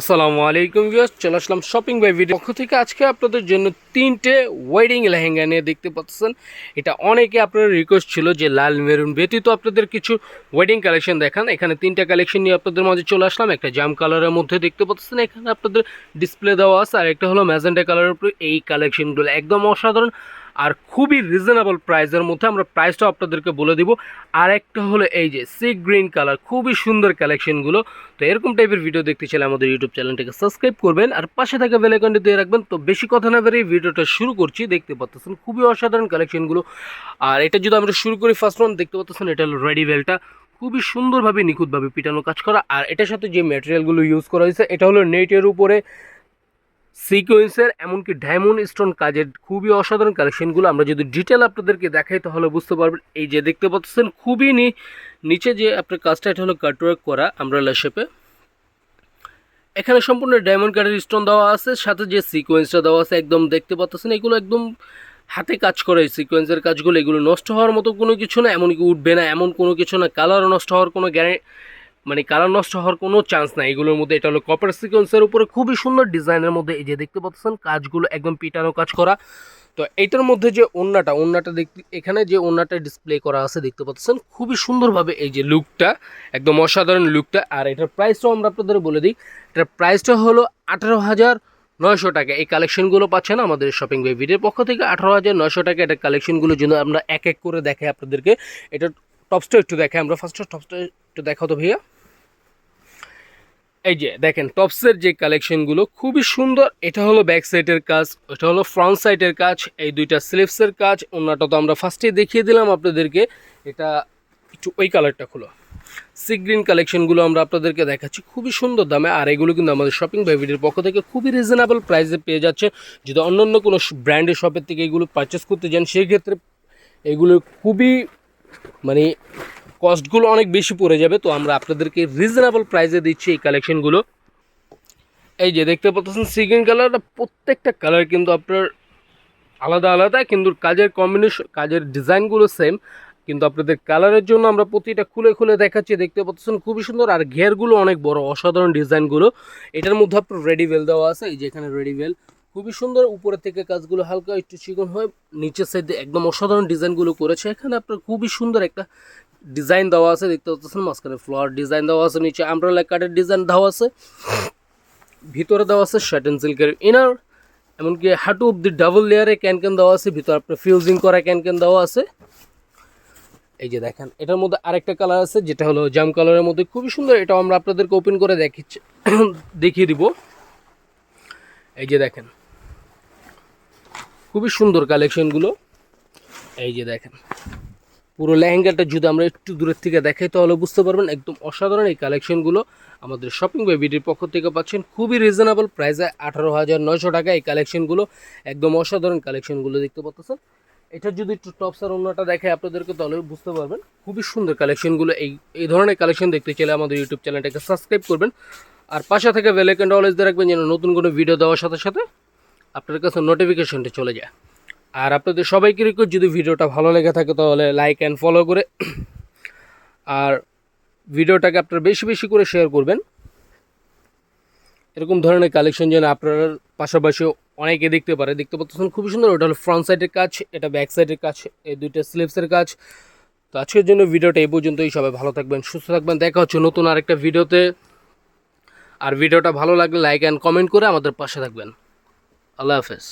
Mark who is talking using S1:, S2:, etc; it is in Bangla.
S1: আসসালামু আলাইকুম ভিউয়ার্স, চলে আসলাম শপিং বাই ভিডিও পক্ষ থেকে। আজকে আপনাদের জন্য তিনটে ওয়েডিং লেহেঙ্গা নিয়ে দেখতে পাচ্ছেন। এটা অনেকে আপনার রিকোয়েস্ট ছিল যে লাল মেরুন ব্যতীত আপনাদের কিছু ওয়েডিং কালেকশন দেখান। এখানে তিনটা কালেকশন নিয়ে আপনাদের মাঝে চলে আসলাম। একটা জাম কালারের মধ্যে দেখতে পাচ্ছেন, এখানে আপনাদের ডিসপ্লে দেওয়া আছে, আর একটা হলো ম্যাজেন্টা কালারের উপরে। এই কালেকশনগুলো একদম অসাধারণ আর খুবই রিজনেবল প্রাইসের মধ্যে। আমরা প্রাইসটাও আপনাদেরকে বলে দিব। আর একটা হলো এই যে সি গ্রিন কালার, খুবই সুন্দর কালেকশনগুলো। তো এরকম টাইপের ভিডিও দেখতে চাইলে আমাদের ইউটিউব চ্যানেলটাকে সাবস্ক্রাইব করবেন আর পাশে থাকা বেল আইকনটি দিয়ে রাখবেন। তো বেশি কথা না বেরিয়ে ভিডিওটা শুরু করছি। দেখতে পাচ্ছেন খুবই অসাধারণ কালেকশনগুলো। আর এটা যদি আমরা শুরু করি, ফার্স্ট ওয়ান দেখতে পাচ্ছেন, এটা হলো রেডি বেলটা, খুবই সুন্দরভাবে নিখুঁতভাবে পিটানো কাজ করা। আর এটার সাথে যে ম্যাটেরিয়ালগুলো ইউজ করা হয়েছে, এটা হলো নেটের উপরে সিকোয়েন্সের এমনকি ডায়মন্ড স্টোন কাজের খুবই অসাধারণ কালেকশনগুলো। আমরা যদি ডিটেল আপনাদেরকে দেখাই তাহলে বুঝতে পারবেন। এই যে দেখতে পাচ্ছেন খুবই নিচে যে আপনার কাজটা, এটা হলো কাটওয়ার্ক করা আমব্রেলা শেপে। এখানে সম্পূর্ণ ডায়মন্ড কাটের স্টোন দেওয়া আছে, সাথে যে সিকোয়েন্সটা দেওয়া আছে একদম দেখতে পাচ্ছেন, এগুলো একদম হাতে কাজ করে। এই সিকোয়েন্সের কাজগুলো এগুলো নষ্ট হওয়ার মতো কোনো কিছু না, এমনকি উঠবে না এমন কোনো কিছু না। কালার নষ্ট হওয়ার কোনো কালার নষ্ট হওয়ার কোনো চান্স নাই এগুলোর মধ্যে। এটা হলো কপার সিকোয়েন্সের উপরে খুবই সুন্দর ডিজাইনের মধ্যে। এই যে দেখতে পাচ্ছেন কাজগুলো একদম পিটানো কাজ করা। তো এইটার মধ্যে যে ওন্নাটা দেখতে, এখানে যে ওন্নাটা ডিসপ্লে করা আছে দেখতে পাচ্ছেন খুবই সুন্দরভাবে। এই যে লুকটা একদম অসাধারণ লুকটা। আর এটার প্রাইসটাও আমরা আপনাদের বলে দিই, এটার প্রাইসটা হলো 18,900 টাকা। এই কালেকশনগুলো পাচ্ছেন আমাদের শপিং বাই ভিডিওর পক্ষ থেকে 18,900 টাকা। এটা কালেকশনগুলো জন্য আমরা এক এক করে দেখাই আপনাদেরকে। এটা টপসটা একটু দেখাই আমরা। ফার্স্টে টপসটা একটু দেখাও তো ভাইয়া। এই যে দেখেন টপসের যে কালেকশনগুলো খুবই সুন্দর। এটা হলো ব্যাক সাইডের কাজ, এটা হলো ফ্রন্ট সাইডের কাজ, এই দুইটা স্লিভসের কাজ। ওনাটা তো আমরা ফার্স্টেই দেখিয়ে দিলাম আপনাদেরকে। এটা একটু ওই কালারটা খুলো। সি গ্রিন কালেকশনগুলো আমরা আপনাদেরকে দেখাচ্ছি খুবই সুন্দর দামে। আর এগুলো কিন্তু আমাদের শপিং বাই ভিডিওর পক্ষ থেকে খুবই রিজনেবল প্রাইসে পেয়ে যাচ্ছে। যদি অন্য কোনো ব্র্যান্ডের শপের থেকে এগুলো পারচেস করতে যান, সেই ক্ষেত্রে এগুলো খুবই মানে কস্টগুলো অনেক বেশি পড়ে যাবে। তো আমরা আপনাদেরকে রিজনেবল প্রাইসে দিচ্ছি এই কালেকশনগুলো। এই যে দেখতে পাচ্ছেন সি গ্রিন কালারটা, প্রত্যেকটা কালার কিন্তু আপনার আলাদা আলাদা, কিন্তু কাজের কম্বিনেশন, কাজের ডিজাইনগুলো সেম, কিন্তু আপনাদের কালারের জন্য আমরা প্রতিটা খুলে খুলে দেখাচ্ছি। দেখতে পাচ্ছেন খুবই সুন্দর। আর ঘেরগুলো অনেক বড়, অসাধারণ ডিজাইনগুলো। এটার মধ্যে আপনার রেডি বেল দেওয়া আছে, এই যে এখানে রেডি বেল খুবই সুন্দর। উপরের থেকে কাজগুলো হালকা একটু চিকন হয়, নিচের সাইডে একদম অসাধারণ ডিজাইনগুলো করেছে। এখানে আপনার খুবই সুন্দর একটা ডিজাইন দেওয়া আছে, দেখতে পাচ্ছেন মাঝখানে ফ্লাওয়ার ডিজাইন দেওয়া আছে, নিচে আমব্রেলা কাটের ডিজাইন দেওয়া আছে, ভিতরে দেওয়া আছে শার্টেন সিল্কের ইনার, এমনকি হাঁটু অব্দি ডাবল লেয়ারে ক্যান দেওয়া আছে, ভিতরে আপনার ফিউজিং করা ক্যান দেওয়া আছে। এই যে দেখেন এটার মধ্যে আরেকটা কালার আছে, যেটা হলো জাম কালারের মধ্যে খুবই সুন্দর। এটাও আমরা আপনাদেরকে ওপেন করে দেখিয়ে দিব। এই যে দেখেন খুবই সুন্দর কালেকশনগুলো। এই যে দেখেন পুরো লেহেঙ্গাটা যদি আমরা একটু দূরের থেকে দেখাই তাহলে বুঝতে পারবেন একদম অসাধারণ এই কালেকশনগুলো। আমাদের শপিং বাই ভিডিওর পক্ষ থেকে পাচ্ছেন খুবই রিজনেবল প্রাইসে 18,900 টাকা। এই কালেকশনগুলো একদম অসাধারণ কালেকশনগুলো দেখতে পাচ্ছেন। এটা যদি একটু টপস আর অন্যটা দেখায় আপনাদেরকে তাহলে বুঝতে পারবেন খুবই সুন্দর কালেকশনগুলো। এই ধরনের কালেকশন দেখতে চাইলে আমাদের ইউটিউব চ্যানেলটাকে সাবস্ক্রাইব করবেন আর পাশে থেকে বেল আইকনটা অলওয়েজ দিয়ে রাখবেন, যেন নতুন কোনো ভিডিও দেওয়ার সাথে সাথে আপনার কাছে নোটিফিকেশনটা চলে যায়। আর আপনাদের সবাইকে রিকোয়েস্ট, যদি ভিডিওটা ভালো লেগে থাকে তাহলে লাইক অ্যান্ড ফলো করে, আর ভিডিওটাকে আপনারা বেশি বেশি করে শেয়ার করবেন। এরকম ধরনের কালেকশন যেন আপনার পাশাপাশি অনেকে দেখতে পারে। দেখতে পাচ্ছেন খুবই সুন্দর। ওটা হলো ফ্রন্ট সাইডের কাজ, এটা ব্যাক সাইডের কাজ, এই দুইটা স্লিভসের কাজ। তো আজকের জন্য ভিডিওটা এই পর্যন্তই। সবাই ভালো থাকবেন, সুস্থ থাকবেন। দেখা হচ্ছে নতুন আরেকটা ভিডিওতে। আর ভিডিওটা ভালো লাগলে লাইক অ্যান্ড কমেন্ট করে আমাদের পাশে থাকবেন। আল্লাহ হাফেজ।